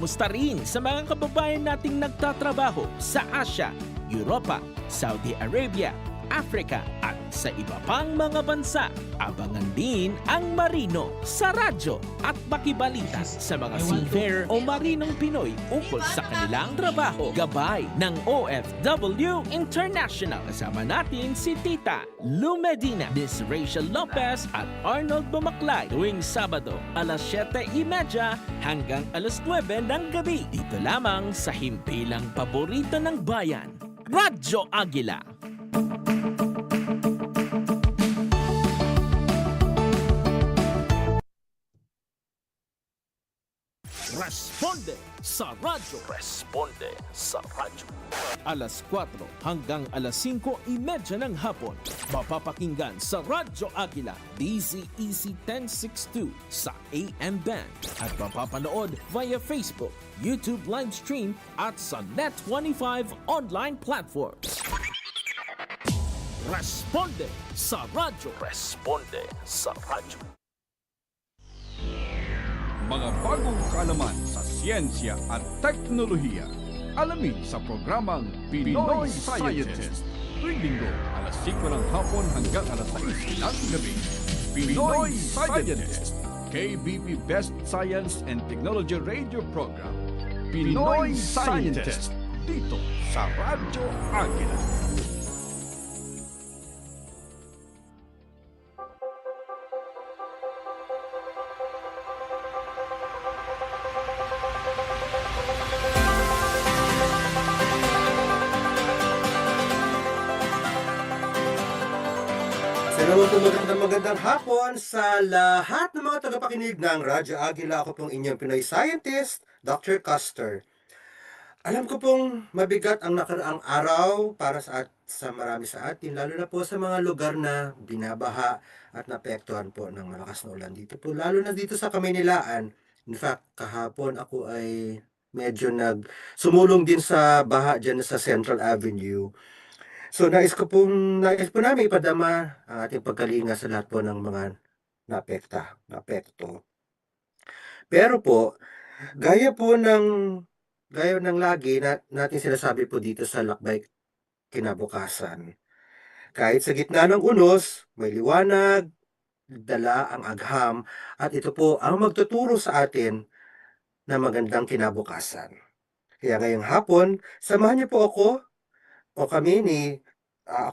Musta rin sa mga kababayan nating nagtatrabaho sa Asia, Europa, Saudi Arabia, Africa at sa iba pang mga bansa. Abangan din ang Marino sa radyo at makibalita sa mga seafarer o marinong Pinoy ukol sa kanilang trabaho. Gabay ng OFW International. Kasama natin si Tita Lu Medina, Miss Rachel Lopez at Arnold Bumaklay tuwing Sabado alas 7:30 hanggang alas 9 ng gabi. Dito lamang sa himpilang paborito ng bayan, Radyo Agila. Responde sa radyo. Responde sa radyo. Alas 4 hanggang alas 5:30 ng hapon. Mapapakinggan sa Radyo Agila, DZEC 1062 sa AM band. At mapapanood via Facebook, YouTube live stream at sa Net25 online platforms. Responde sa radyo. Responde sa radyo. Mga bagong kaalaman sa siyensiya at teknolohiya. Alamin sa programang Pinoy Scientist. Tuwing Linggo, alas 5 ng hapon hanggang alas 6 ng gabi. Pinoy Scientist. KBP Best Science and Technology Radio Program. Pinoy Scientist. Dito sa Radyo Agila. Magandang hapon sa lahat ng mga tagapakinig ng Radyo Agila. Ako pong inyong Pinoy Scientist, Dr. Custer. Alam ko pong mabigat ang nakaraang araw para sa marami sa atin, lalo na po sa mga lugar na binabaha at naapektuhan po ng malakas na ulan dito po, lalo na dito sa Kamaynilaan. In fact, kahapon ako ay medyo sumulong din sa baha dyan sa Central Avenue. So nais po namin ipadama ang ating pagkalinga sa lahat po ng mga naapekto. Pero po, gaya ng lagi natin sinasabi po dito sa Lakbay Kinabukasan. Kahit sa gitna ng unos, may liwanag, dala ang agham, at ito po ang magtuturo sa atin na magandang kinabukasan. Kaya ngayong hapon, samahan niyo po ako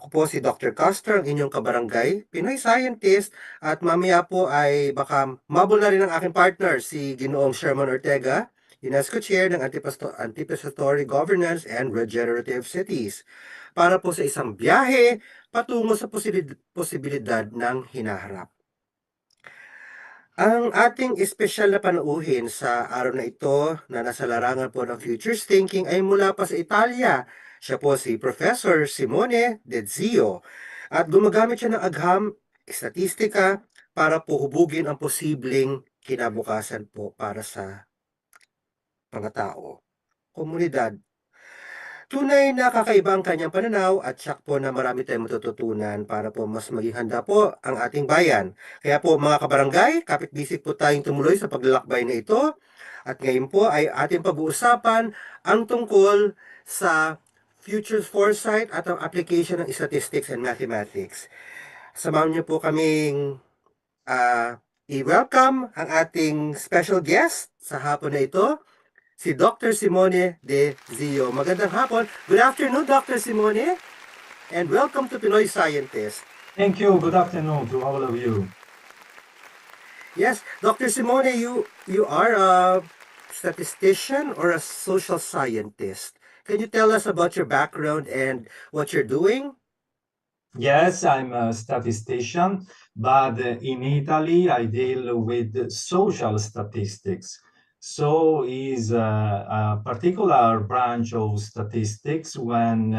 po si Dr. Custer, ang inyong kabarangay, Pinoy Scientist, at mamaya po ay baka mabul na rin ang aking partner, si Ginoong Sherman Ortega, UNESCO Chair ng Anticipatory Governance and Regenerative Cities, para po sa isang biyahe patungo sa posibilidad ng hinaharap. Ang ating espesyal na panauhin sa araw na ito na nasa larangan po ng Futures Thinking ay mula pa sa Italia. Siya po si Professor Simone De Zio at gumagamit siya ng agham, estatistika para po hubugin ang posibleng kinabukasan po para sa mga tao, komunidad. Tunay na kakaiba ang kanyang pananaw at siyak po na marami tayong matututunan para po mas maging handa po ang ating bayan. Kaya po mga kabarangay, kapit-bisik po tayong tumuloy sa paglalakbay na ito. At ngayon po ay ating pag-uusapan ang tungkol sa future foresight at ang application ng statistics and mathematics. Samahan niyo po kaming i-welcome ang ating special guest sa hapon na ito, si Dr. Simone De Zio. Magandang hapon. Good afternoon, Dr. Simone, and welcome to Pinoy Scientist. Thank you. Good afternoon to all of you. Yes, Dr. Simone, you are a statistician or a social scientist. Can you tell us about your background and what you're doing? Yes, I'm a statistician, but in Italy, I deal with social statistics. So is a particular branch of statistics when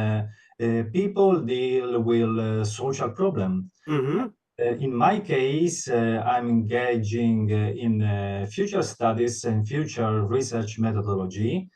people deal with social problem. Mm-hmm. In my case, I'm engaging in future studies and future research methodology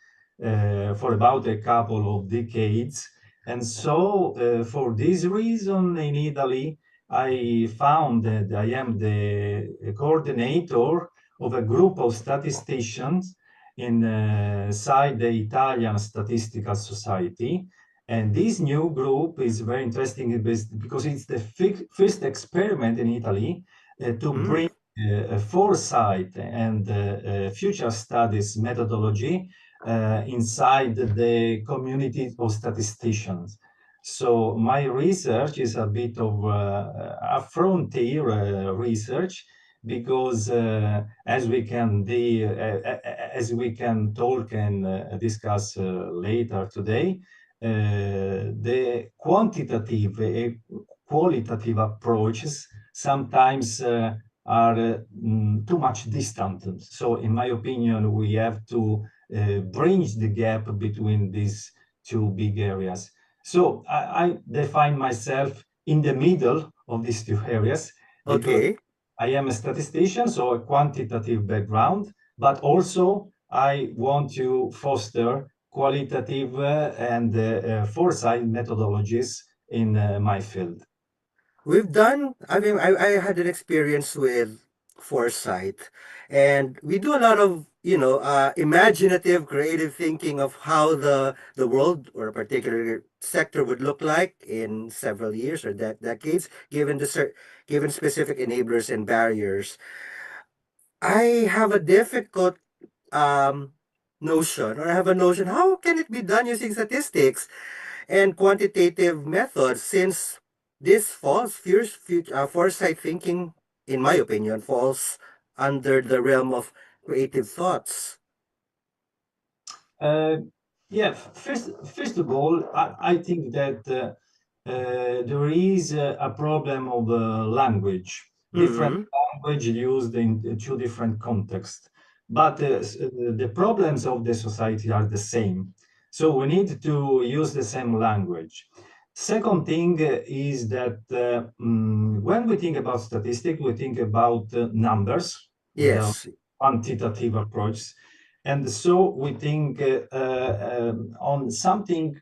for about a couple of decades. And so for this reason in Italy, I found that I am the coordinator of a group of statisticians inside the Italian Statistical Society. And this new group is very interesting because it's the first experiment in Italy to bring foresight and future studies methodology inside the community of statisticians. So my research is a bit of a frontier research because as we can talk and discuss later today, the quantitative qualitative approaches sometimes are too much distant. So in my opinion, we have to bridge the gap between these two big areas. So I define myself in the middle of these two areas because Okay. I am a statistician, so a quantitative background, but also I want to foster qualitative and foresight methodologies in my field. I had an experience with foresight, and we do a lot of, imaginative, creative thinking of how the world or a particular sector would look like in several years or decades, given specific enablers and barriers. I have a difficult um, notion, or I have a notion, how can it be done using statistics and quantitative methods, since this foresight thinking, in my opinion, falls under the realm of creative thoughts. Uh, yeah, first of all, I think that there is a problem of language, different Mm-hmm. language used in two different contexts. But the problems of the society are the same. So we need to use the same language. Second thing is that when we think about statistics, we think about numbers, the Yes. quantitative approach. And so we think on something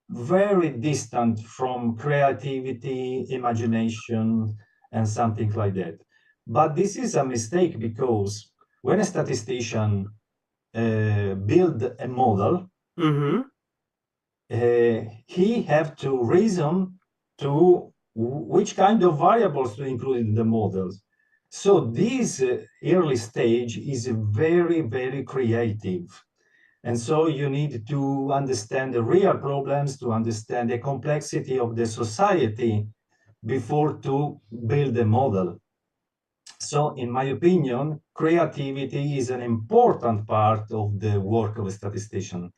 very distant from creativity, imagination, and something like that. But this is a mistake because when a statistician build a model, Mm-hmm. he have to reason to which kind of variables to include in the models. So this early stage is very, very creative. And so you need to understand the real problems, to understand the complexity of the society before to build a model. So in my opinion, creativity is an important part of the work of a statistician.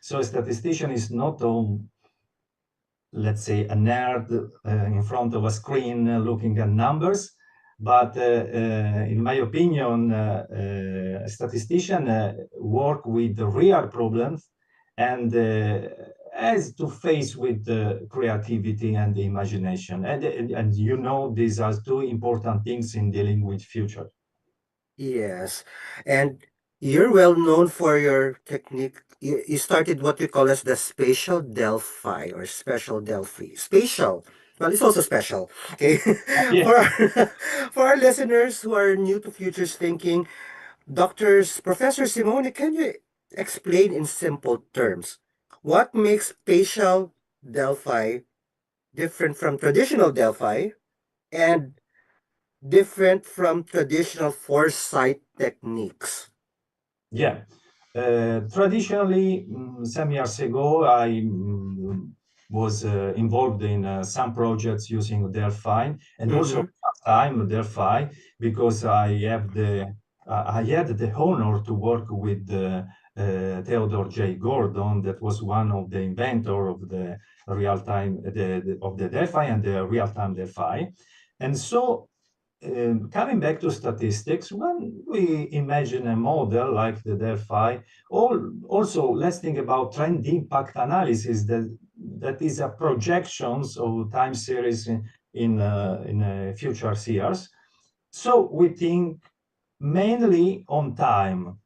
So a statistician is not let's say, a nerd in front of a screen looking at numbers. But in my opinion, a statistician work with the real problems and has to face with creativity and the imagination. And you know, these are two important things in dealing with future. Yes. And you're well known for your technique. You started what we call as the spatial Delphi or special Delphi. Spatial. Well, it's also special. Okay. Yeah. For our, for our listeners who are new to futures thinking, Professor Simone, can you explain in simple terms what makes spatial Delphi different from traditional Delphi and different from traditional foresight techniques? Yeah. Traditionally, some years ago, I was involved in some projects using Delphi and also Mm-hmm. time Delphi because I had the honor to work with Theodore J. Gordon, that was one of the inventor of the real time of the Delphi and the real time Delphi, and so coming back to statistics, when we imagine a model like the Delphi, also let's think about trend impact analysis that is a projections of time series in future years. So we think mainly on time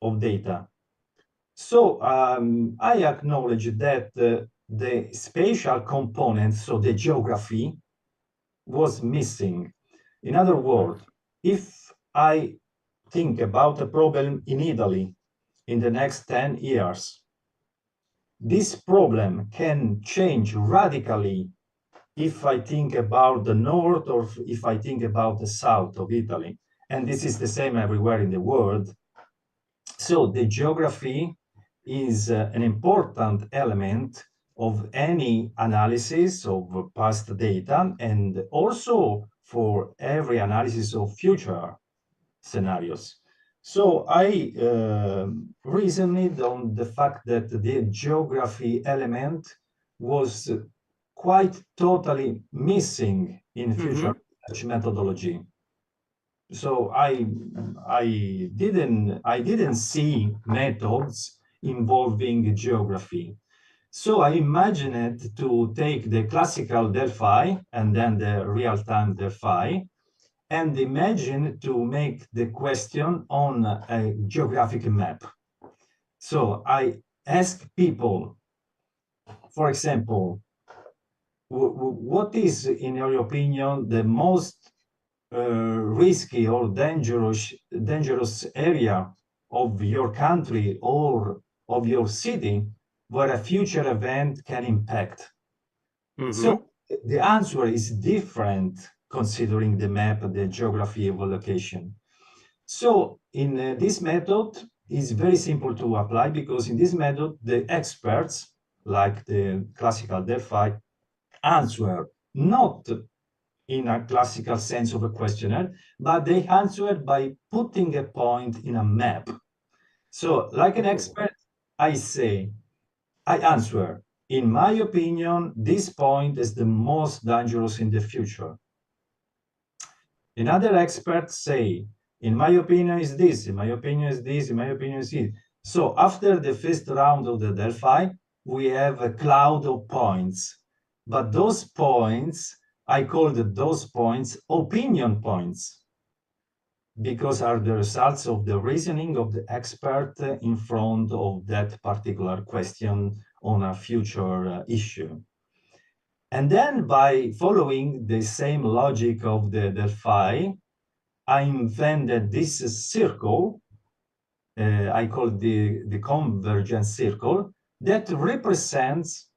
of data. So I acknowledge that the spatial component, so the geography, was missing. In other words, if I think about a problem in Italy, in the next 10 years. This problem can change radically if I think about the north or if I think about the south of Italy. And this is the same everywhere in the world. So the geography is an important element of any analysis of past data and also for every analysis of future scenarios. So I reasoned on the fact that the geography element was quite totally missing in future research methodology. So I didn't see methods involving geography. So I imagined to take the classical Delphi and then the real-time Delphi and imagine to make the question on a geographic map. So I ask people, for example, what is, in your opinion, the most risky or dangerous area of your country or of your city where a future event can impact? So the answer is different considering the map, the geography of a location. So in this method is very simple to apply because in this method, the experts, like the classical Delphi, answer not in a classical sense of a questionnaire, but they answer by putting a point in a map. So like an expert, I answer, in my opinion, this point is the most dangerous in the future. Another experts say, in my opinion is this, in my opinion is this, in my opinion is this. So after the first round of the Delphi, we have a cloud of points. But those points, I called those points opinion points, because are the results of the reasoning of the expert in front of that particular question on a future issue. And then by following the same logic of the Delphi, I invented this circle, I call the convergence circle, that represents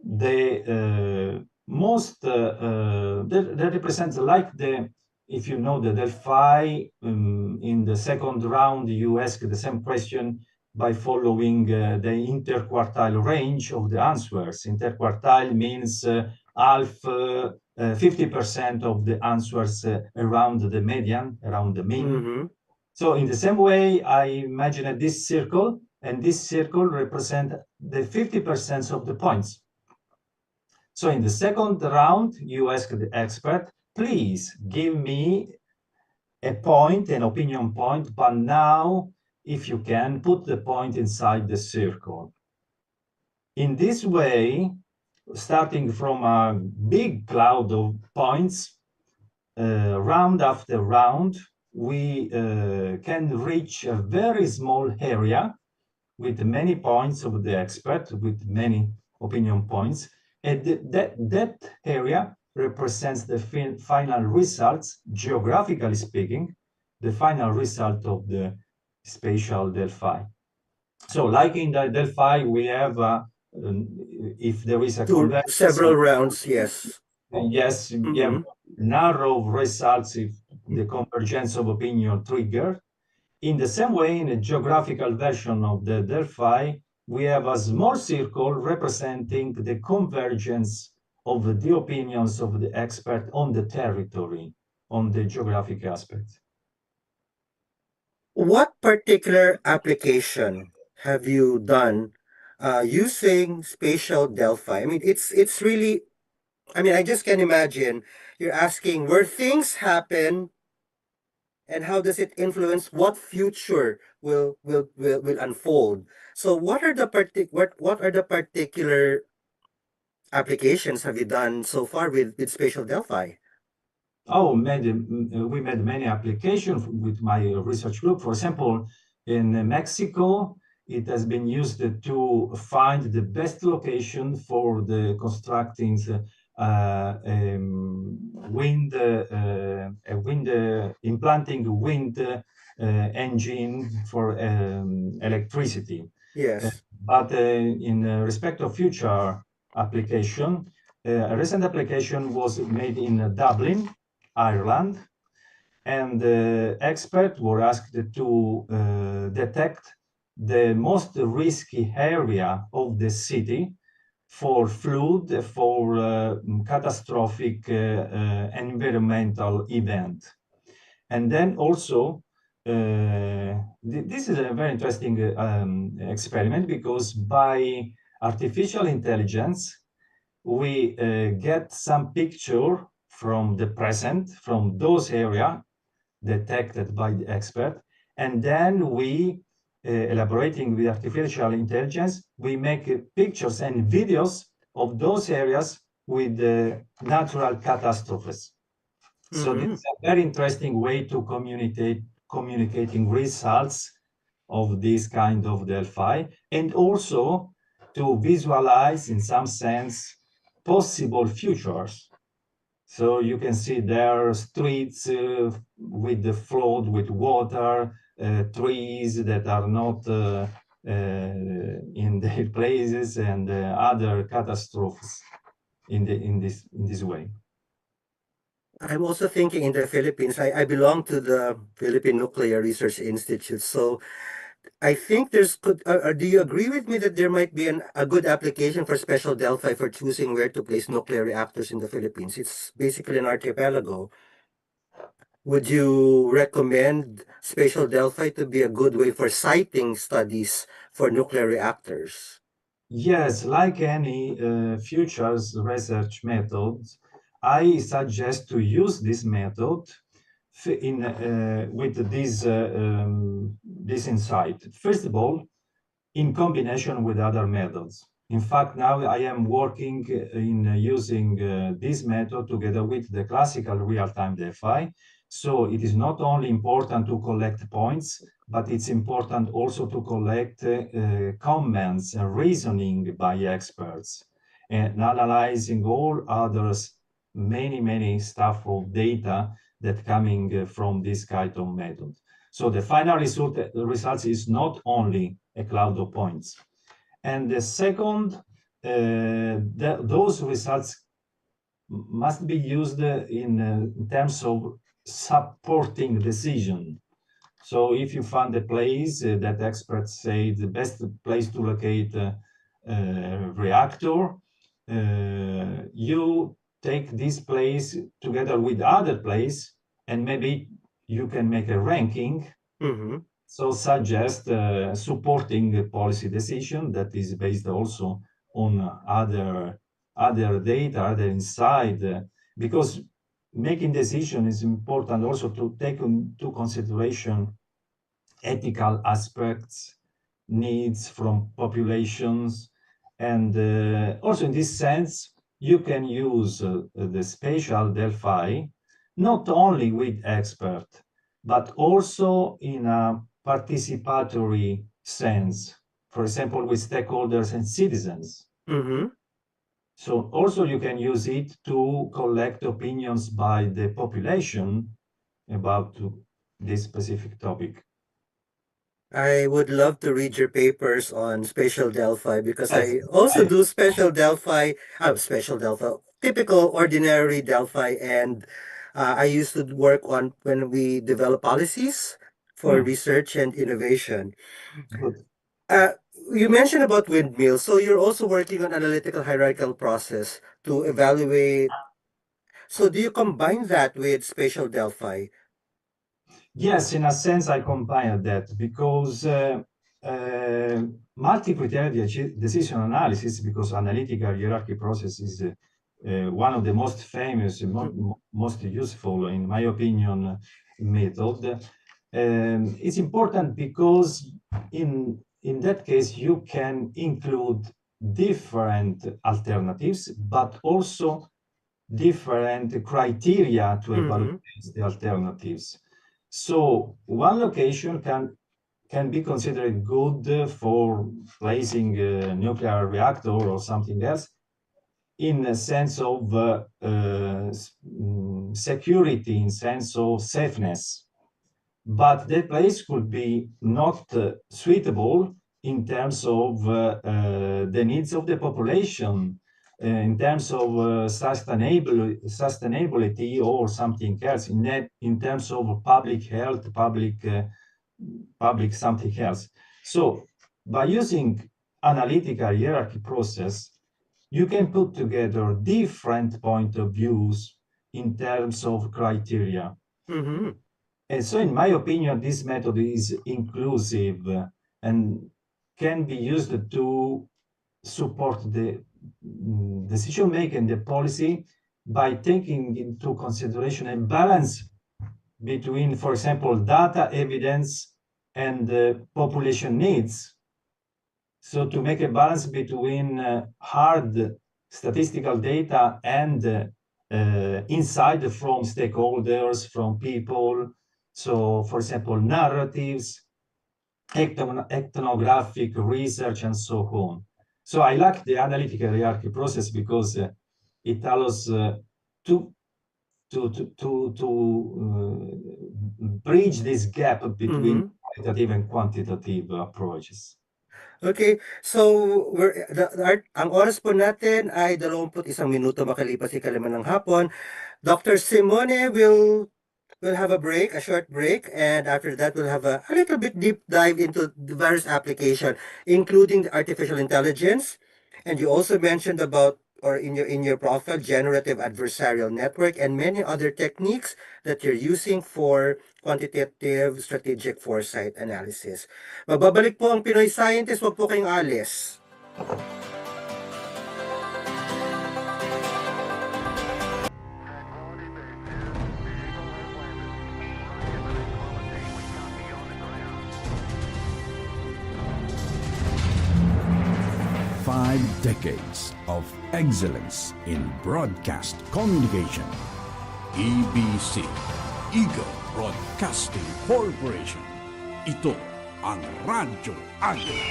the that represents like the, if you know the Delphi, in the second round, you ask the same question by following the interquartile range of the answers. Interquartile means half, 50% of the answers around the median, around the mean. So in the same way, I imagine this circle, and this circle represents the 50% of the points. So in the second round, you ask the expert, please give me a point, an opinion point, but now, if you can, put the point inside the circle. In this way, starting from a big cloud of points, round after round, we can reach a very small area with many points of the expert, with many opinion points. And that area represents the final results, geographically speaking, the final result of the spatial Delphi. So like in the Delphi, we have, if there is a convergence, several rounds, yes. Yes, we have narrow results if the convergence of opinion triggered. In the same way, in a geographical version of the Delphi, we have a small circle representing the convergence of the opinions of the expert on the territory, on the geographic aspect. What particular application have you done using spatial Delphi? I mean, it's really, I mean, I just can imagine you're asking where things happen and how does it influence what future will unfold. So what are the what are the particular applications have you done so far with spatial Delphi? Oh, we made many applications with my research group. For example, in Mexico, it has been used to find the best location for the constructing implanting wind engine for electricity. Yes. But in respect of future application, a recent application was made in Dublin, Ireland, and experts were asked to detect the most risky area of the city for flood, for catastrophic environmental event. And then also, this is a very interesting experiment, because by artificial intelligence, we get some picture from the present, from those areas detected by the expert, and then we, elaborating with artificial intelligence, we make pictures and videos of those areas with natural catastrophes. So this is a very interesting way to communicating results of this kind of Delphi, and also to visualize, in some sense, possible futures. So you can see there streets with the flood, with water, trees that are not in their places, and other catastrophes in this way. I'm also thinking in the Philippines, I belong to the Philippine Nuclear Research Institute. So I think do you agree with me that there might be a good application for special Delphi for choosing where to place nuclear reactors in the Philippines? It's basically an archipelago. Would you recommend spatial Delphi to be a good way for siting studies for nuclear reactors? Yes, like any futures research methods, I suggest to use this method with this insight. First of all, in combination with other methods. In fact, now I am working in using this method together with the classical real-time DeFi. So it is not only important to collect points, but it's important also to collect comments and reasoning by experts, and analyzing all others, many stuff of data that coming from this kind of method. So the final results is not only a cloud of points. And the second, those results must be used in terms of supporting decision. So if you find a place that experts say the best place to locate a reactor, you take this place together with other place, and maybe you can make a ranking. Mm-hmm. So suggest supporting a policy decision that is based also on other data, other insight, because making decision is important also to take into consideration ethical aspects, needs from populations, and also in this sense, you can use the spatial Delphi not only with expert, but also in a participatory sense, for example, with stakeholders and citizens. Mm-hmm. So also you can use it to collect opinions by the population about this specific topic. I would love to read your papers on spatial Delphi because Yes, I also do special Delphi, typical ordinary Delphi, and I used to work on when we develop policies for research and innovation. good. Uh, you mentioned about windmills, so you're also working on analytical hierarchical process to evaluate. So do you combine that with spatial Delphi? Yes, in a sense, I combine that because uh, multi-criteria decision analysis, because analytical hierarchy process is one of the most famous, most useful, in my opinion, method. It's important because in that case you can include different alternatives, but also different criteria to evaluate the alternatives. So one location can be considered good for placing a nuclear reactor or something else in a sense of security, in sense of safeness. but that place could be not suitable in terms of the needs of the population, in terms of sustainability or something else, in terms of public health, public something else. So by using analytical hierarchy process, you can put together different point of views in terms of criteria. Mm-hmm. And so, in my opinion, this method is inclusive and can be used to support the decision making, the policy, by taking into consideration a balance between, for example, data, evidence, and population needs. So to make a balance between hard statistical data and insight from stakeholders, from people. So, for example, narratives, ethnographic research, and so on. So I like the analytical hierarchy process because it allows to bridge this gap between Mm-hmm. qualitative and quantitative approaches. Okay, so ang oras po natin ay 21 minuto makalipas ikalaman ng hapon. Dr. Simone we'll have a break, a short break, and after that we'll have a little bit deep dive into the various application, including the artificial intelligence. And you also mentioned about, or in your profile, generative adversarial network and many other techniques that you're using for quantitative strategic foresight analysis. Magbabalik po ang Pinoy Scientist, wag po kayong alis. Five decades of excellence in broadcast communication. EBC, Eagle Broadcasting Corporation. Ito ang Radyo Agila.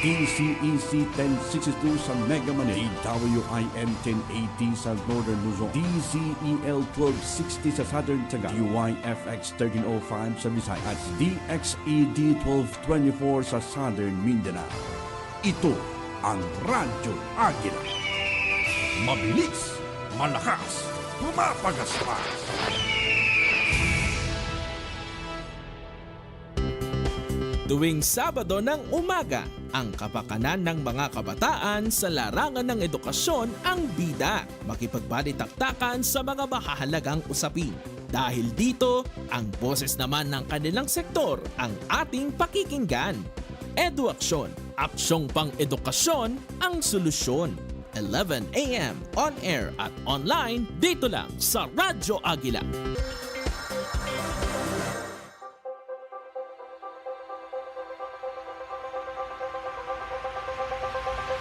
DCEC 1062 sa Mega Manila, WIM 1080 sa Northern Luzon, DCEL 1260 sa Southern Taga, DYFX 1305 sa Visayas, at DXED 1224 sa Southern Mindanao. Ito ang Radyo Agila. Mabilis, malakas, pumapagaspas. Tuwing Sabado ng umaga, ang kapakanan ng mga kabataan sa larangan ng edukasyon ang bida. Makipagbalitaktakan sa mga mahahalagang usapin. Dahil dito, ang boses naman ng kanilang sektor ang ating pakikinggan. Eduaksyon, aksyong pang-edukasyon ang solusyon. 11 a.m. on air at online dito lang sa Radyo Agila.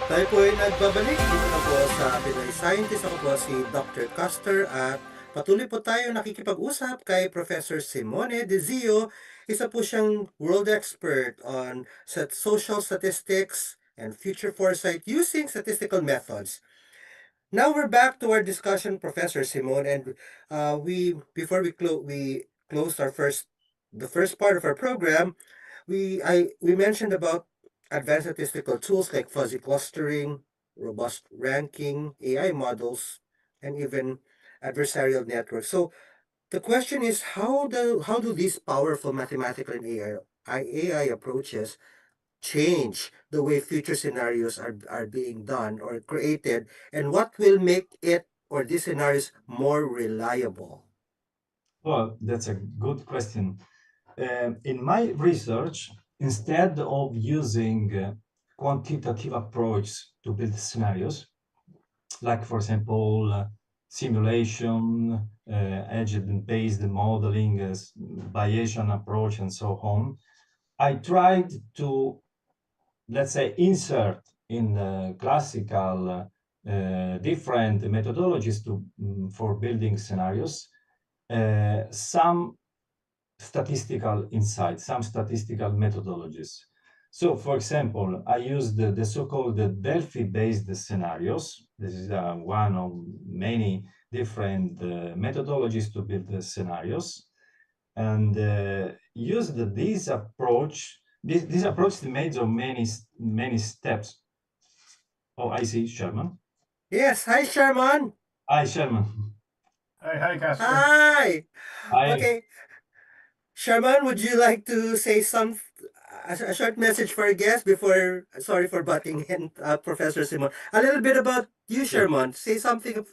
Tayo po ay nagbabalik dito na po sa Pinoy Scientist. Ako po si Dr. Custer at patuloy po tayo nakikipag-usap kay Professor Simone De Zio. Isa po siyang world expert on social statistics and future foresight using statistical methods. Now we're back to our discussion, Professor Simone, and before we closed the first part of our program, we mentioned about advanced statistical tools like fuzzy clustering, robust ranking, AI models, and even adversarial networks. So the question is, how do these powerful mathematical and AI approaches change the way future scenarios are being done or created, and what will make it or these scenarios more reliable? Well, that's a good question. In my research, instead of using quantitative approach to build scenarios, like for example, simulation, agent-based modeling, Bayesian approach, and so on, I tried to, let's say, insert in the classical different methodologies for building scenarios some statistical insights, some statistical methodologies. So, for example, I used the so-called Delphi-based scenarios. This is one of many different methodologies to build the scenarios. and used this approach. This approach is made of many steps. Oh, I see, Sherman. Yes, hi Sherman. Hi, Sherman. Hi, Casper. Hi. Hi. Okay, Sherman, would you like to say a short message for our guest before, sorry for butting in, Professor Simon. A little bit about you, Sure. Sherman. Say something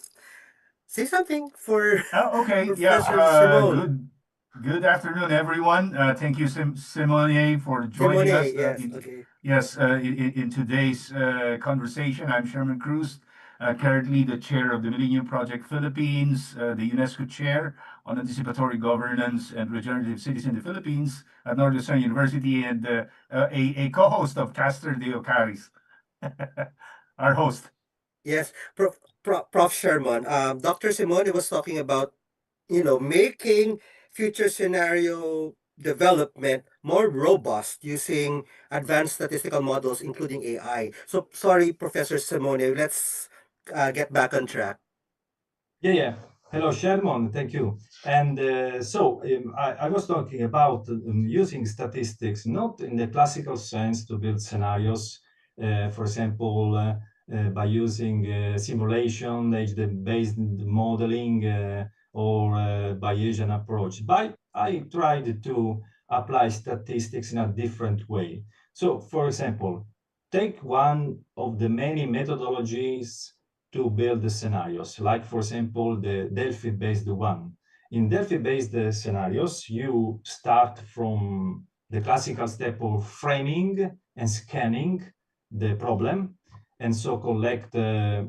for Oh, okay. Yeah. Professor Simon. Good afternoon, everyone. Thank you, Simone, for joining Simone, us. yes, okay. In today's conversation, I'm Sherman Cruz, currently the chair of the Millennium Project Philippines, the UNESCO chair on anticipatory governance and regenerative cities in the Philippines at Northwestern University, and a co-host of Caster de Ocaris, our host. Yes, Prof. Sherman. Dr. Simone was talking about, making future scenario development more robust using advanced statistical models, including AI. So, sorry, Professor Simone, let's get back on track. Yeah. Hello, Sherman. Thank you. And I was talking about using statistics, not in the classical sense to build scenarios, for example, by using simulation, age-based modeling, or Bayesian approach. But I tried to apply statistics in a different way. So, for example, take one of the many methodologies to build the scenarios, like, for example, the Delphi-based one. In Delphi-based scenarios, you start from the classical step of framing and scanning the problem, and so collect a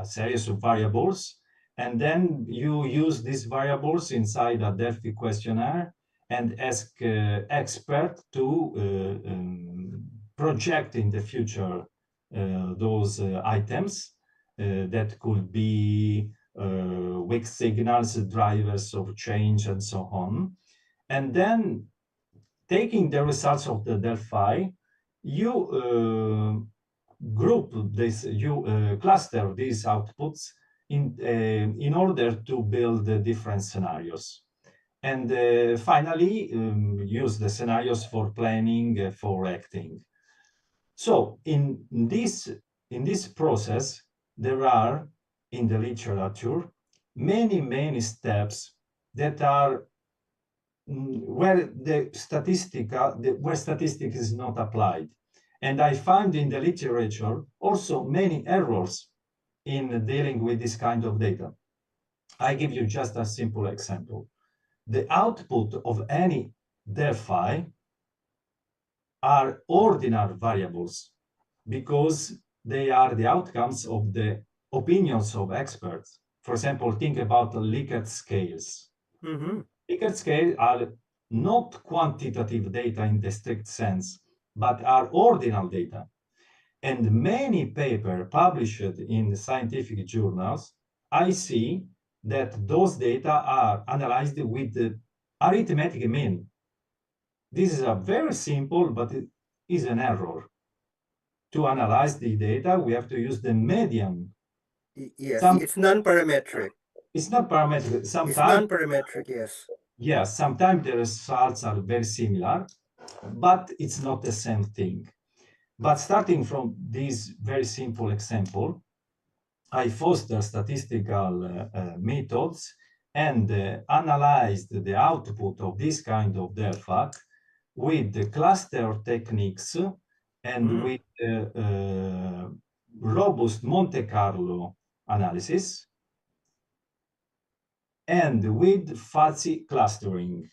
series of variables, and then you use these variables inside a Delphi questionnaire and ask expert to project in the future those items that could be weak signals, drivers of change, and so on. And then, taking the results of the Delphi, you cluster these outputs in order to build different scenarios. And finally, use the scenarios for planning, for acting. So in this process, there are in the literature many steps that are where statistics is not applied. And I find in the literature also many errors in dealing with this kind of data. I give you just a simple example. The output of any Delphi are ordinal variables because they are the outcomes of the opinions of experts. For example, think about Likert scales. Mm-hmm. Likert scales are not quantitative data in the strict sense, but are ordinal data. And many papers published in scientific journals, I see that those data are analyzed with the arithmetic mean. This is a very simple, but it is an error. To analyze the data, we have to use the median. Yes, it's non-parametric. It's not parametric. It's Sometimes, non-parametric, yes. yes, sometimes the results are very similar, but it's not the same thing. But starting from this very simple example, I foster statistical methods and analyzed the output of this kind of Delphi with the cluster techniques and with robust Monte Carlo analysis and with fuzzy clustering.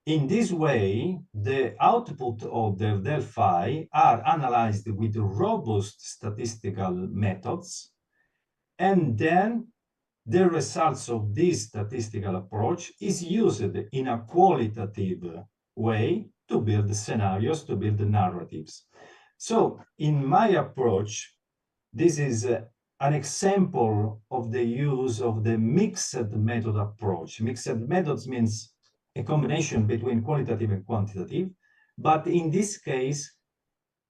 In this way, the output of the Delphi are analyzed with robust statistical methods, and then the results of this statistical approach is used in a qualitative way to build scenarios, to build narratives. So in my approach, this is an example of the use of the mixed method approach. Mixed methods means a combination between qualitative and quantitative, but in this case,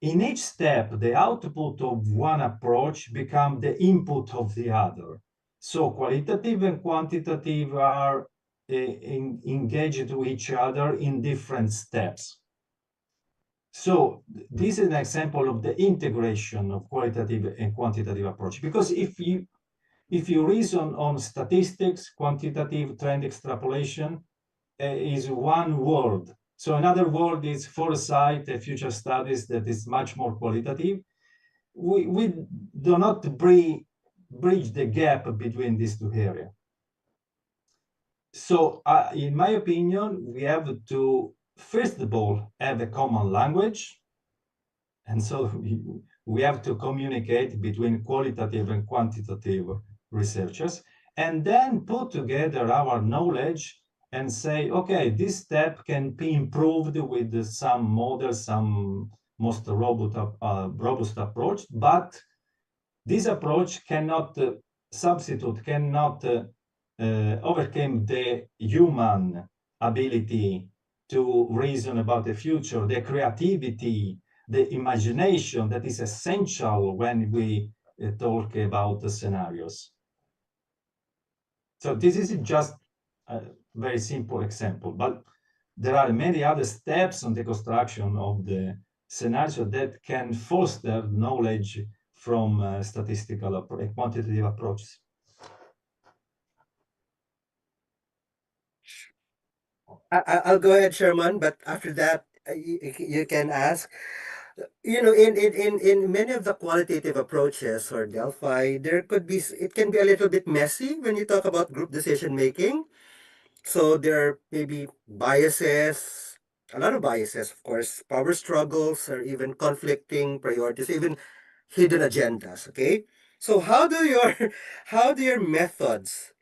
in each step, the output of one approach becomes the input of the other. So qualitative and quantitative are engage to each other in different steps. So this is an example of the integration of qualitative and quantitative approach. Because if you reason on statistics, quantitative trend extrapolation is one word. So another word is foresight, future studies, that is much more qualitative. We do not bridge the gap between these two areas. So in my opinion, we have to, first of all, have a common language. And so we have to communicate between qualitative and quantitative researchers, and then put together our knowledge and say, okay, this step can be improved with some models, some most robust approach, but this approach cannot cannot overcome the human ability to reason about the future, the creativity, the imagination that is essential when we talk about the scenarios. So this is just a very simple example, but there are many other steps on the construction of the scenario that can foster knowledge from statistical quantitative approaches. I'll go ahead, Sherman, but after that, you can ask. You know, in many of the qualitative approaches or Delphi, there could be, it can be a little bit messy when you talk about group decision making. So there are maybe biases, a lot of biases, of course, power struggles, or even conflicting priorities, even hidden agendas. Okay, so how do your methods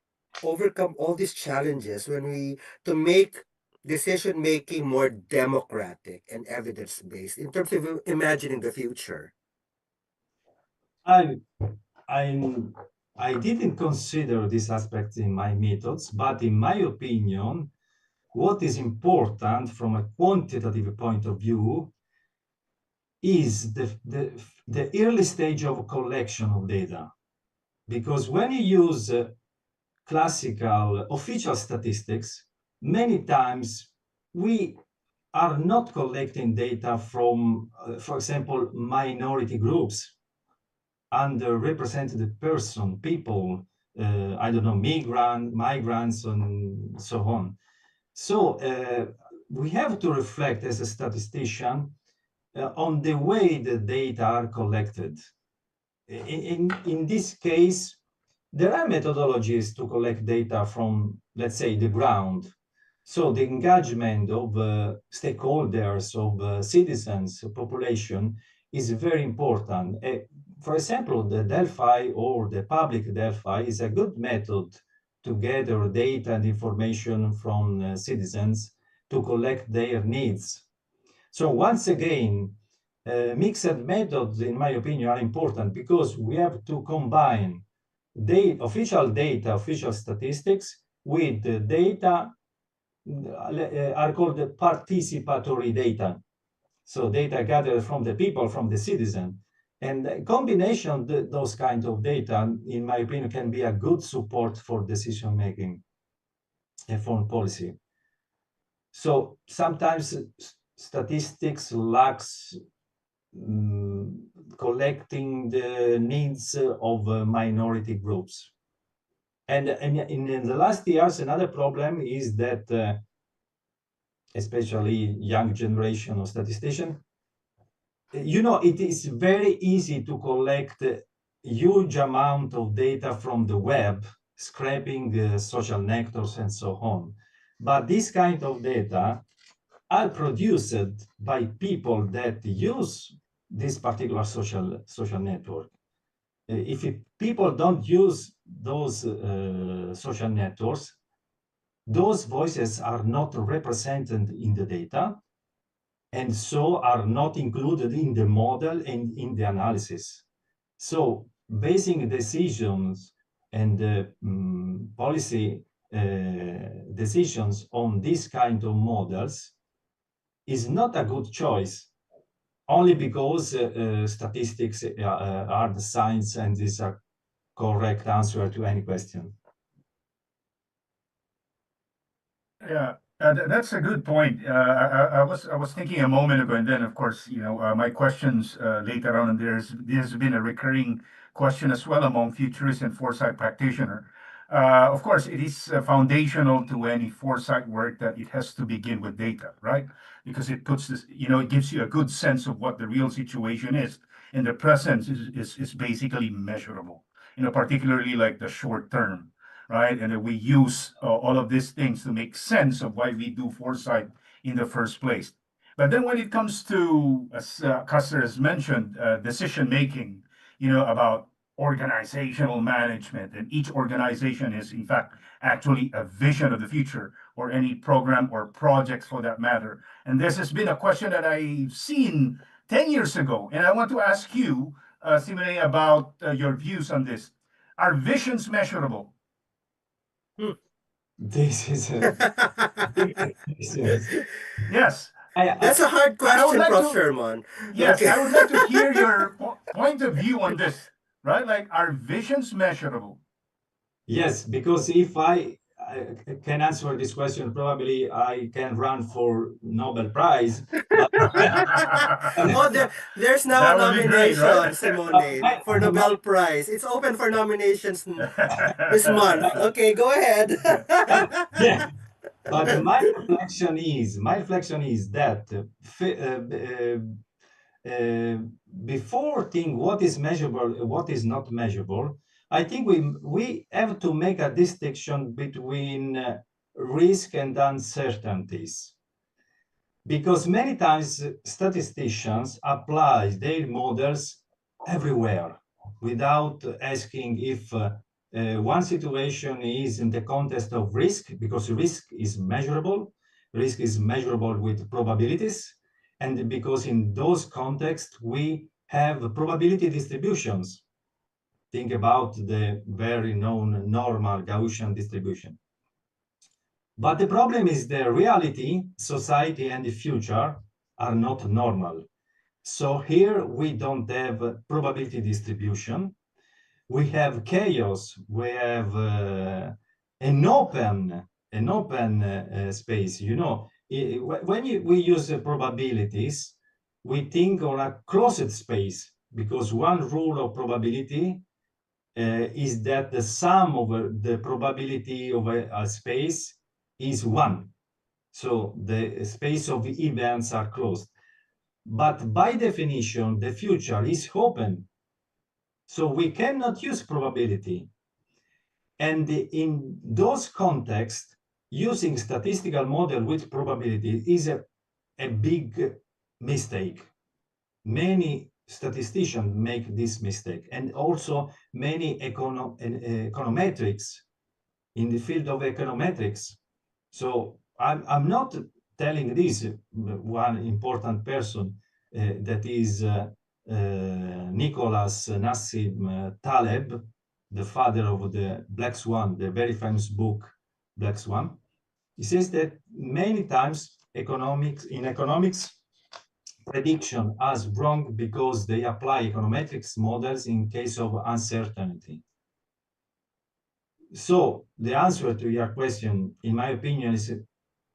overcome all these challenges when we to make decision making more democratic and evidence based in terms of imagining the future? I, I, I didn't consider this aspect in my methods, but in my opinion, what is important from a quantitative point of view is the early stage of collection of data. Because when you use classical official statistics, many times we are not collecting data from, for example, minority groups, underrepresented people, I don't know, migrants, and so on. So we have to reflect as a statistician on the way the data are collected. In this case, there are methodologies to collect data from, let's say, the ground. So the engagement of stakeholders, of citizens, population is very important. For example, the Delphi or the public Delphi is a good method to gather data and information from citizens to collect their needs. So once again, mixed methods, in my opinion, are important because we have to combine official data, official statistics with the data are called the participatory data. So data gathered from the people, from the citizen. And a combination of those kinds of data, in my opinion, can be a good support for decision making and foreign policy. So sometimes statistics lacks collecting the needs of minority groups. And in the last years, another problem is that, especially young generation of statisticians, it is very easy to collect a huge amount of data from the web, scraping social networks and so on. But this kind of data are produced by people that use this particular social network. If people don't use those social networks, those voices are not represented in the data, and so are not included in the model and in the analysis. So basing decisions and policy decisions on this kind of models is not a good choice, only because statistics are the science and is a correct answer to any question. Yeah, that's a good point. I was thinking a moment ago, and then of course, my questions later on, and there's been a recurring question as well among futurists and foresight practitioner. Of course, it is foundational to any foresight work that it has to begin with data, right? Because it puts this, it gives you a good sense of what the real situation is, and the present is basically measurable. Particularly like the short term, right? And that we use all of these things to make sense of why we do foresight in the first place. But then when it comes to, as Custer has mentioned, decision making, about organizational management, and each organization is in fact actually a vision of the future, or any program or project for that matter. And this has been a question that I've seen 10 years ago. And I want to ask you, Simone, about your views on this. Are visions measurable? This is a big question. Yes. That's a hard I would question, like Prof. to, Sherman. yes, Okay. I would like to hear your point of view on this, right? Like, are visions measurable? Yes, because if I can answer this question, probably I can run for Nobel Prize. But Oh, there's now a That would be great, right? nomination, Simone, for my, Nobel Prize. It's open for nominations this month. Okay, go ahead. yeah, but my reflection is that uh, before think what is measurable, what is not measurable, I think we have to make a distinction between risk and uncertainties, because many times statisticians apply their models everywhere without asking if one situation is in the context of risk, because risk is measurable with probabilities, and because in those contexts we have probability distributions. Think about the very known normal Gaussian distribution. But the problem is the reality, society, and the future are not normal. So here we don't have probability distribution. We have chaos. We have an open space. When we use probabilities, we think on a closed space, because one rule of probability is that the sum of the probability of a space is 1. So the space of events are closed. But by definition, the future is open. So we cannot use probability. And in those contexts, using statistical model with probability is a big mistake. Many statisticians make this mistake, and also many econometrics in the field of econometrics. So I'm not telling this. One important person that is Nicholas Nassim Taleb, the father of the Black Swan, the very famous book Black Swan. He says that many times in economics, prediction as wrong because they apply econometrics models in case of uncertainty. So the answer to your question, in my opinion,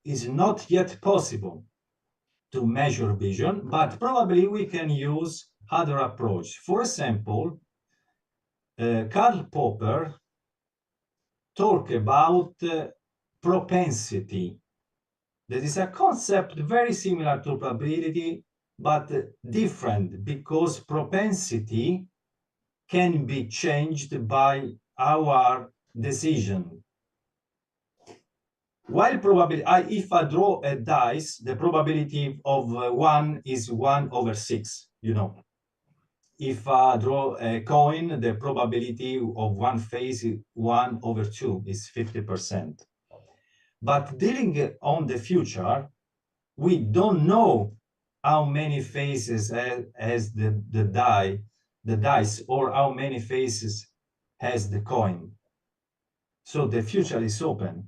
is not yet possible to measure vision, but probably we can use other approach. For example, Karl Popper talked about propensity. That is a concept very similar to probability, but different, because propensity can be changed by our decision. While probability, if I draw a dice, the probability of 1 is 1/6, If I draw a coin, the probability of one face is 1/2, is 50%. But dealing on the future, we don't know how many faces has the dice, or how many faces has the coin. So the future is open.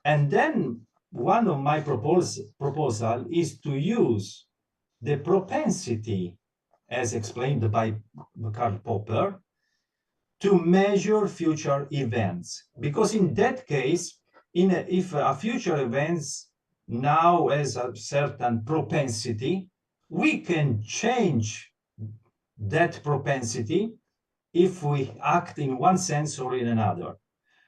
And then one of my proposal is to use the propensity, as explained by Karl Popper, to measure future events. Because in that case, if a future events now has a certain propensity, we can change that propensity if we act in one sense or in another.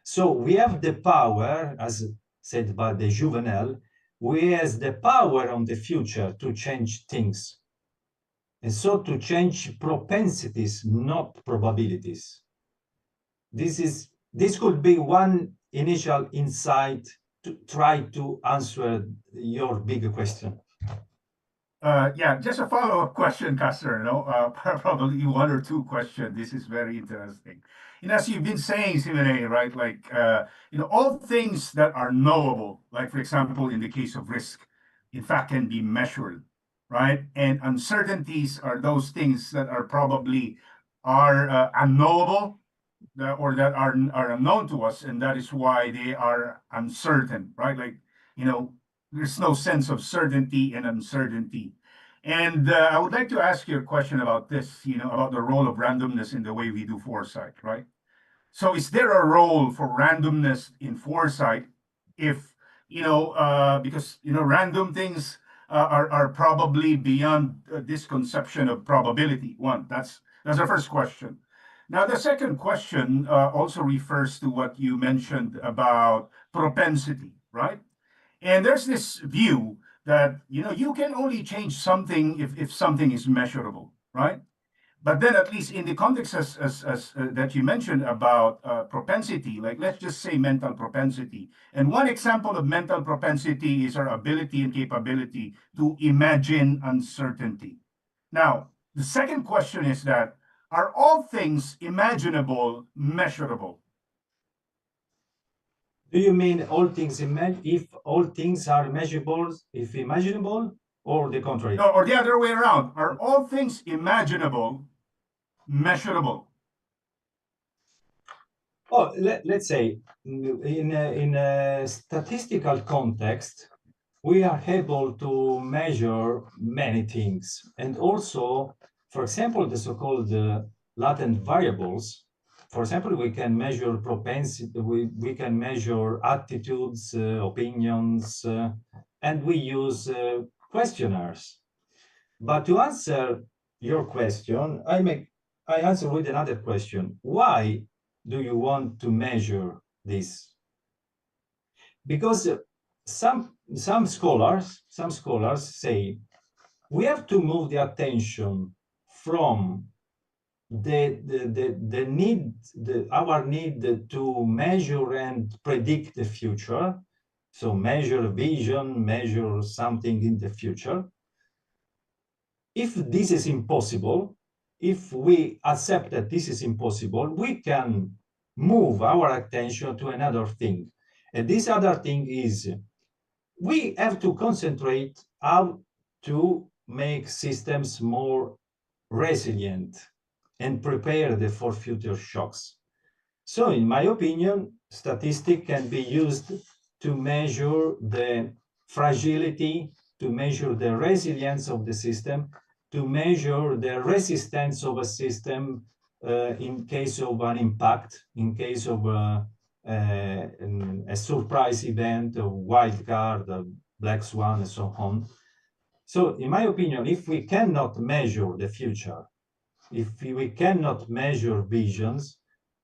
So we have the power, as said by the Juvenal, we have the power on the future to change things. And so to change propensities, not probabilities. This could be one initial insight to try to answer your big question. Yeah, just a follow-up question, Castor. Probably one or two questions. This is very interesting. As you've been saying, Simone, right? Like, all things that are knowable, like for example, in the case of risk, in fact, can be measured, right? And uncertainties are those things that are probably unknowable, or that are unknown to us, and that is why they are uncertain, right? Like, there's no sense of certainty and uncertainty. And I would like to ask you a question about this, about the role of randomness in the way we do foresight, right? So is there a role for randomness in foresight if, because, random things are probably beyond this conception of probability? One, that's the first question. Now, the second question also refers to what you mentioned about propensity, right? And there's this view that, you can only change something if something is measurable, right? But then, at least in the context as that you mentioned about propensity, like let's just say mental propensity. And one example of mental propensity is our ability and capability to imagine uncertainty. Now, the second question is that, are all things imaginable measurable? Do you mean all things if all things are measurable, if imaginable, or the contrary? No, or the other way around. Are all things imaginable measurable? Oh, let's say in a statistical context, we are able to measure many things. And also, for example, the so-called latent variables. For example, we can measure propensity, we can measure attitudes, opinions, and we use questionnaires. But to answer your question, I answer with another question. Why do you want to measure this? Because some scholars say we have to move the attention from the need, our need to measure and predict the future. So measure vision, measure something in the future. If this is impossible, if we accept that this is impossible, we can move our attention to another thing. And this other thing is we have to concentrate how to make systems more resilient and prepared for future shocks. So in my opinion, statistics can be used to measure the fragility, to measure the resilience of the system, to measure the resistance of a system in case of an impact, in case of a surprise event, a wild card, a black swan, and so on. So in my opinion, if we cannot measure the future, if we cannot measure visions,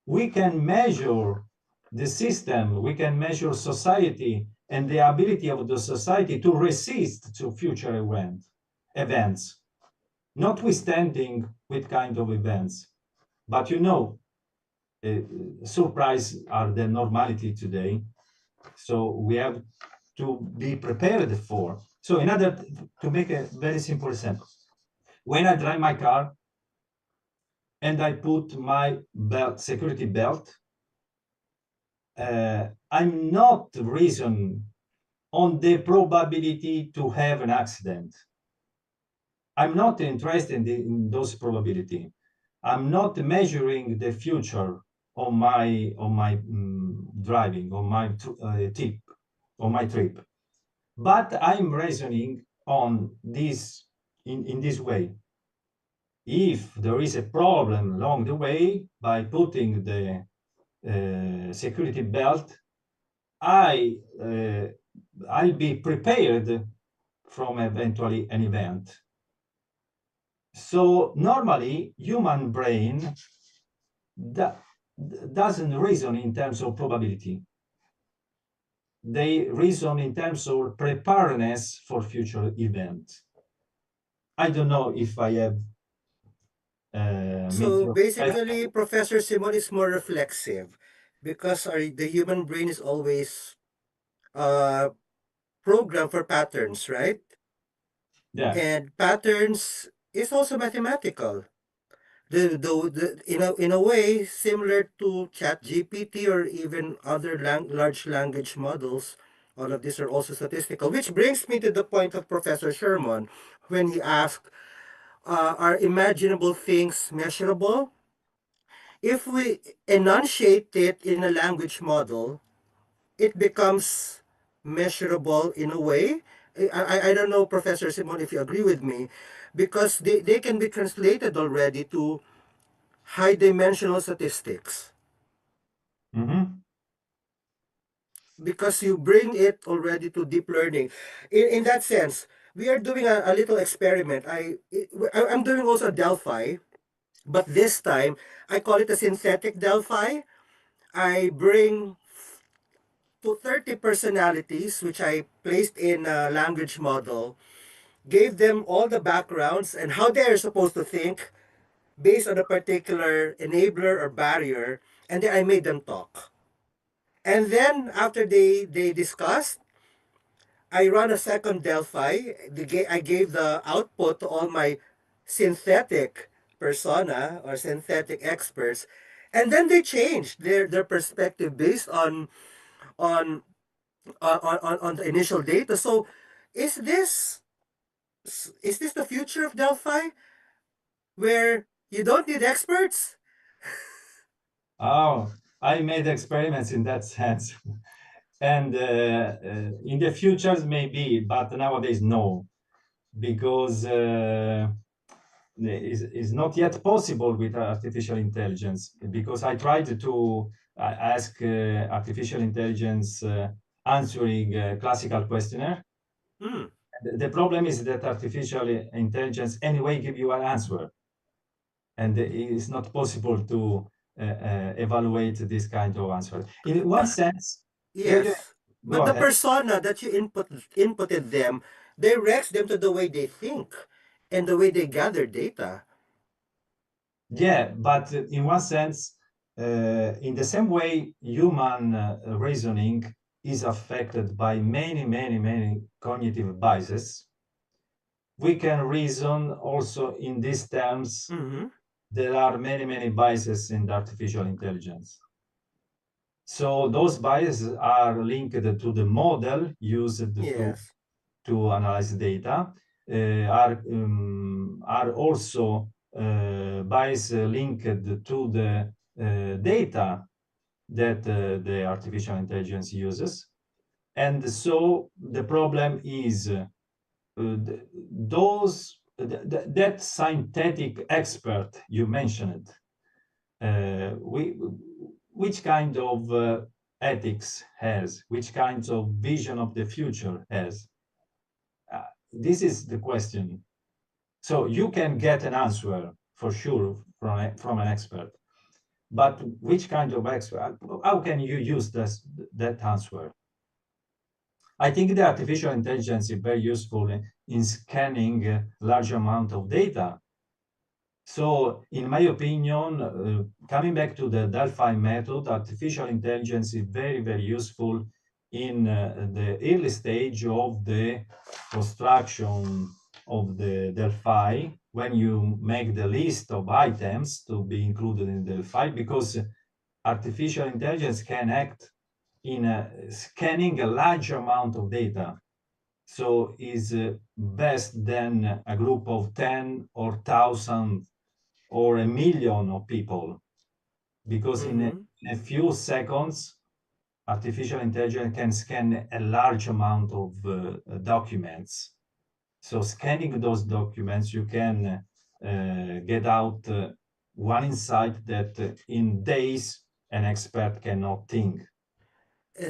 we can measure the system, we can measure society and the ability of the society to resist to future events, notwithstanding what kind of events. But surprise are the normality today. So we have to be prepared for. So in order to make a very simple example, when I drive my car and I put my security belt, I'm not reasoning on the probability to have an accident. I'm not interested in those probability. I'm not measuring the future on my driving, on my trip. But I'm reasoning on this in this way. If there is a problem along the way, by putting the security belt, I'll be prepared from eventually an event. So normally, human brain doesn't reason in terms of probability. They reason in terms of preparedness for future events. I don't know if I have made So your question. basically, Professor Simon is more reflexive because the human brain is always uh, programmed for patterns, right? Yeah. And patterns is also mathematical. In a way similar to Chat GPT or even other large language models, all of these are also statistical. Which brings me to the point of Professor Sherman when he asked, "Are imaginable things measurable?" If we enunciate it in a language model, it becomes measurable in a way. I don't know, Professor Simon, if you agree with me, because they can be translated already to high dimensional statistics Mm-hmm. because you bring it already to deep learning. In that sense, we are doing a little experiment. I'm doing also Delphi, but this time I call it a synthetic Delphi. I bring to 30 personalities, which I placed in a language model, gave them all the backgrounds and how they are supposed to think based on a particular enabler or barrier, and then I made them talk. And then after they discussed, I run a second Delphi. I gave the output to all my synthetic persona or synthetic experts, and then they changed their perspective based on on the initial data. So, is this is this the future of Delphi, where you don't need experts? Oh, I made experiments in that sense. And in the futures, maybe, but nowadays, no, because it's not yet possible with artificial intelligence. Because I tried to ask artificial intelligence answering a classical questionnaire. Hmm. The problem is that artificial intelligence anyway give you an answer, and it's not possible to evaluate this kind of answer. In one But sense, yeah, yeah, yes, go but the ahead. persona that you inputted them directs them to the way they think and the way they gather data. Yeah, but in one sense, in the same way, human reasoning is affected by many cognitive biases. We can reason also in these terms. Mm-hmm. There are many biases in the artificial intelligence. So those biases are linked to the model used Yes. to analyze data, are also bias linked to the data that the artificial intelligence uses. And so the problem is that scientific expert you mentioned, we which kind of ethics has, which kinds of vision of the future has. This is the question. So you can get an answer for sure from an expert, but which kind of expert? How can you use that answer? I think the artificial intelligence is very useful in scanning a large amount of data. So, in my opinion, coming back to the Delphi method, artificial intelligence is very useful in the early stage of the construction of the Delphi, when you make the list of items to be included in Delphi, because artificial intelligence can act in scanning a large amount of data. So is best than a group of 10 or 1,000 or a million of people, because Mm-hmm. in a few seconds, artificial intelligence can scan a large amount of documents. So scanning those documents, you can get out one insight that in days an expert cannot think.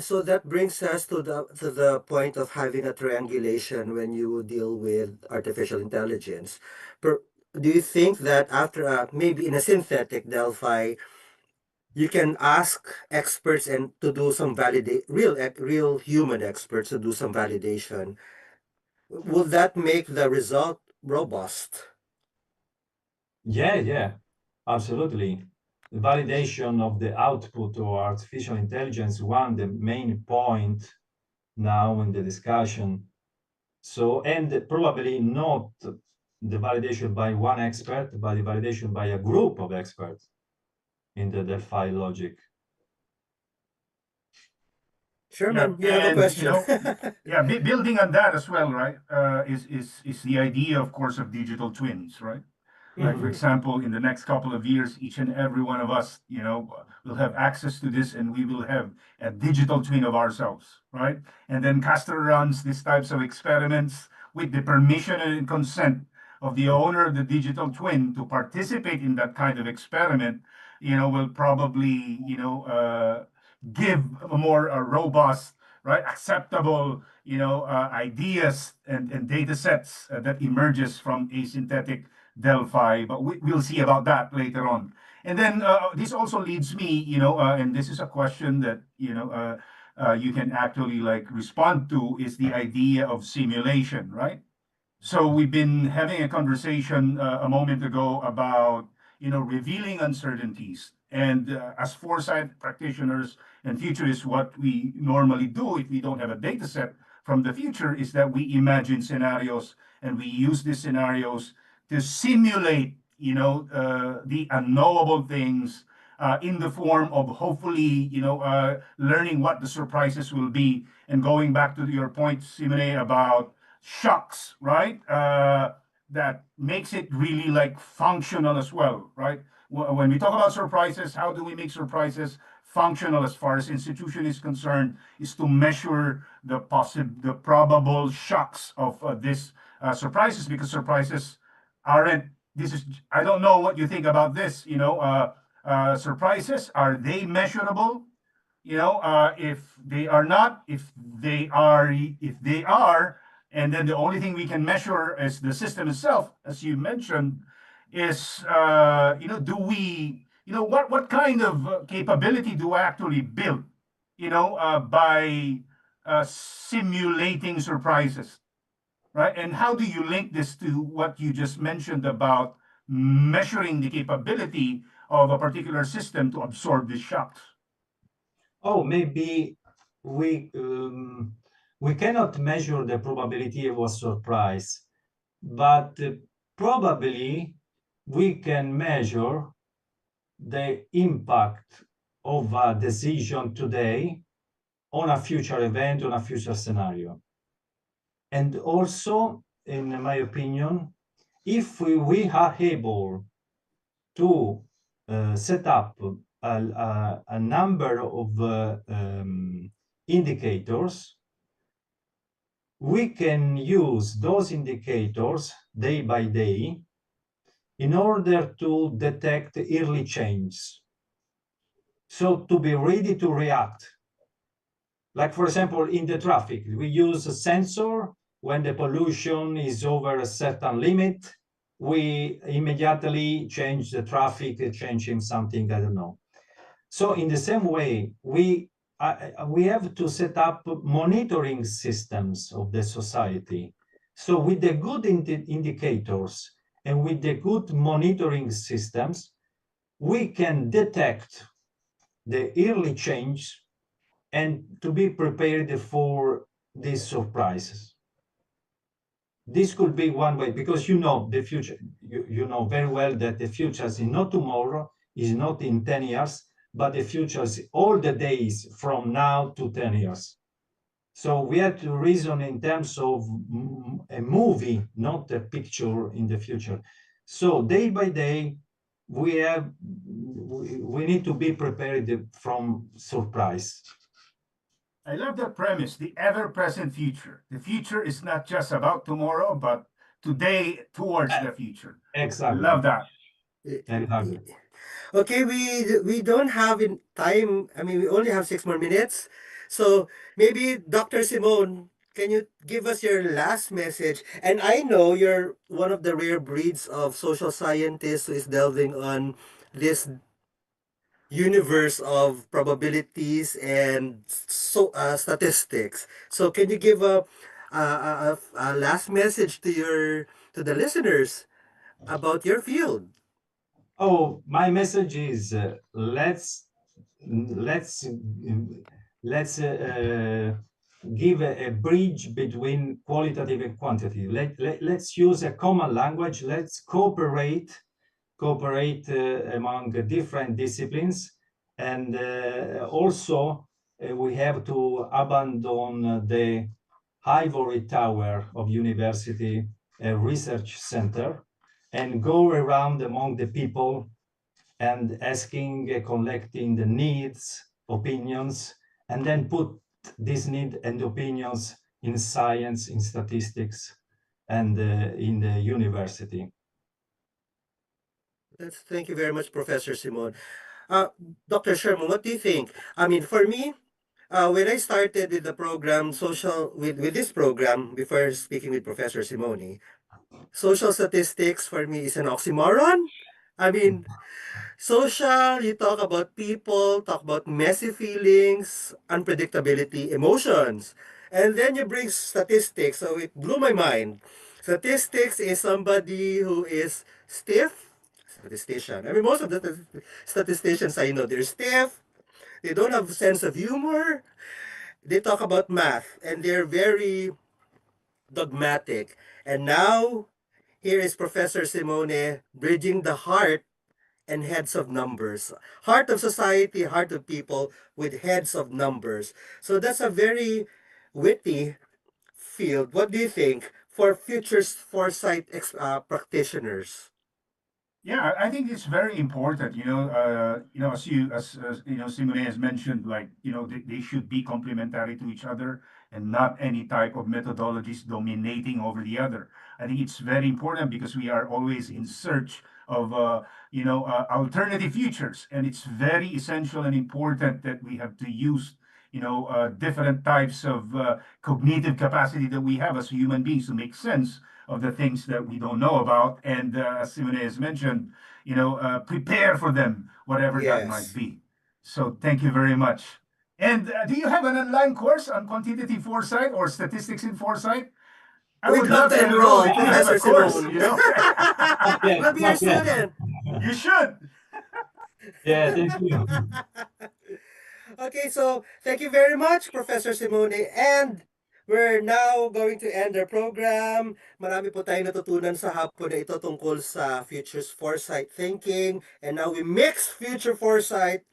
So that brings us to the point of having a triangulation when you deal with artificial intelligence. Per, do you think that after maybe in a synthetic Delphi, you can ask experts and to do some validate real human experts to do some validation? Will that make the result robust? Yeah, absolutely. The validation of the output of artificial intelligence, one, the main point now in the discussion. So, and probably not the validation by one expert, but the validation by a group of experts in the Delphi logic. Yeah, Sherman, you have a and question. yeah, building on that as well, right? Is the idea, of course, of digital twins, right? Like, for Mhm. example, in the next couple of years, each and every one of us, will have access to this, and we will have a digital twin of ourselves, right? And then Castor runs these types of experiments with the permission and consent of the owner of the digital twin to participate in that kind of experiment. Will probably, give a more robust, right, acceptable, ideas and data sets that emerges from a synthetic Delphi, but we'll see about that later on. And then this also leads me, and this is a question that you can actually like respond to, is the idea of simulation, right? So we've been having a conversation a moment ago about revealing uncertainties, and as foresight practitioners and futurists, what we normally do if we don't have a data set from the future is that we imagine scenarios, and we use these scenarios to simulate the unknowable things in the form of hopefully learning what the surprises will be. And going back to your point, Simone, about shocks, right? That makes it really like functional as well, right? When we talk about surprises, how do we make surprises functional as far as institution is concerned? Is to measure the probable shocks of this surprises, because surprises aren't. This is, I don't know what you think about this. Surprises, are they measurable? If they are not, if they are, and then the only thing we can measure is the system itself, as you mentioned, is do we, what kind of capability do I actually build, by simulating surprises, right? And how do you link this to what you just mentioned about measuring the capability of a particular system to absorb these shocks? Oh, maybe we we cannot measure the probability of a surprise, but probably we can measure the impact of a decision today on a future event, on a future scenario. And also, in my opinion, if we are able to set up a number of indicators, we can use those indicators day by day in order to detect early changes. So to be ready to react. Like, for example, in the traffic, we use a sensor. When the pollution is over a certain limit, we immediately change the traffic, changing something, I don't know. So in the same way, we have to set up monitoring systems of the society. So with the good indicators and with the good monitoring systems, we can detect the early change and to be prepared for these surprises. This could be one way, because the future, you know very well that the future is not tomorrow, is not in 10 years, but the future is all the days from now to 10 years. So we have to reason in terms of a movie, not a picture in the future. So day by day, we need to be prepared from surprise. I love that premise, the ever present future. The future is not just about tomorrow, but today towards the future. I Exactly. love that. Exactly. Okay, we don't have in time. I mean, we only have 6 more minutes. So maybe Dr. Simone, can you give us your last message? And I know you're one of the rare breeds of social scientists who is delving on this universe of probabilities and statistics. So can you give a last message to the listeners about your field? Oh, my message is let's let's give a bridge between qualitative and quantitative. Let's use a common language. Let's cooperate among the different disciplines, and also we have to abandon the ivory tower of university research center and go around among the people and asking, collecting the needs, opinions, and then put these needs and opinions in science, in statistics, and in the university. Thank you very much, Professor Simon. Uh, Dr. Sherman, what do you think? I mean, for me, when I started with the program, with this program, before speaking with Professor Simone, social statistics for me is an oxymoron. I mean, social, you talk about people, talk about messy feelings, unpredictability, emotions. And then you bring statistics. So it blew my mind. Statistics is somebody who is stiff, statistician. I mean, most of the statisticians I know, they're stiff, they don't have a sense of humor, they talk about math, and they're very dogmatic. And now, here is Professor Simone bridging the heart and heads of numbers. Heart of society, heart of people with heads of numbers. So that's a very witty field. What do you think for future foresight practitioners? Yeah, I think it's very important. As you know, Simone has mentioned, like they should be complementary to each other and not any type of methodologies dominating over the other. I think it's very important because we are always in search of alternative futures, and it's very essential and important that we have to use different types of cognitive capacity that we have as human beings to make sense of the things that we don't know about, and as Simone has mentioned, prepare for them, whatever that might Yes. be. So thank you very much. And do you have an online course on quantitative foresight or statistics in foresight? I We'd would love love to to enroll enroll if you have a Professor course, Simone. Not yet, We'll be your not yet. student. You should. Yeah, thank you. Okay, so thank you very much, Professor Simone. And we're now going to end our program. Marami po tayong natutunan sa hapon na ito tungkol sa futures foresight thinking. And now we mix future foresight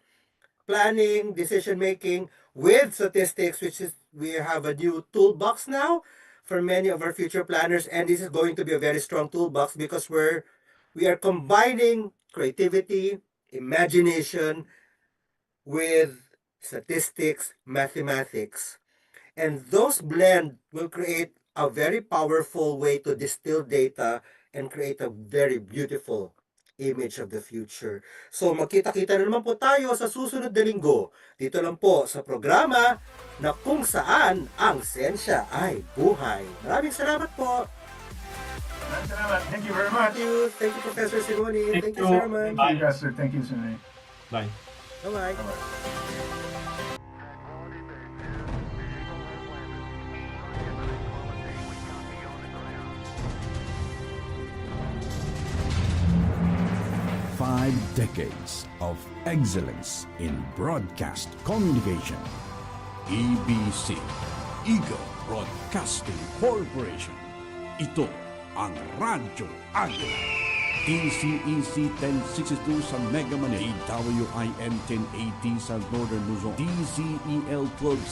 planning, decision making with statistics, which is we have a new toolbox now for many of our future planners, and this is going to be a very strong toolbox because we are combining creativity, imagination with statistics, mathematics. And those blend will create a very powerful way to distill data and create a very beautiful image of the future. So magkita-kita na naman po tayo sa susunod na linggo. Dito lang po sa programa na kung saan ang siyensya ay buhay. Maraming salamat po. Thank you very much. Thank you Professor Simone. Thank you, you. Sherman. Thank you, Pastor. Thank you, Simone. Bye. Bye-bye. Bye-bye. 5 decades of excellence in broadcast communication. EBC, Eagle Broadcasting Corporation. Ito ang Radyo Agila. DCEC 1062 sa Mega Manila, AWIN 1080 sa Northern Luzon, DZEL 12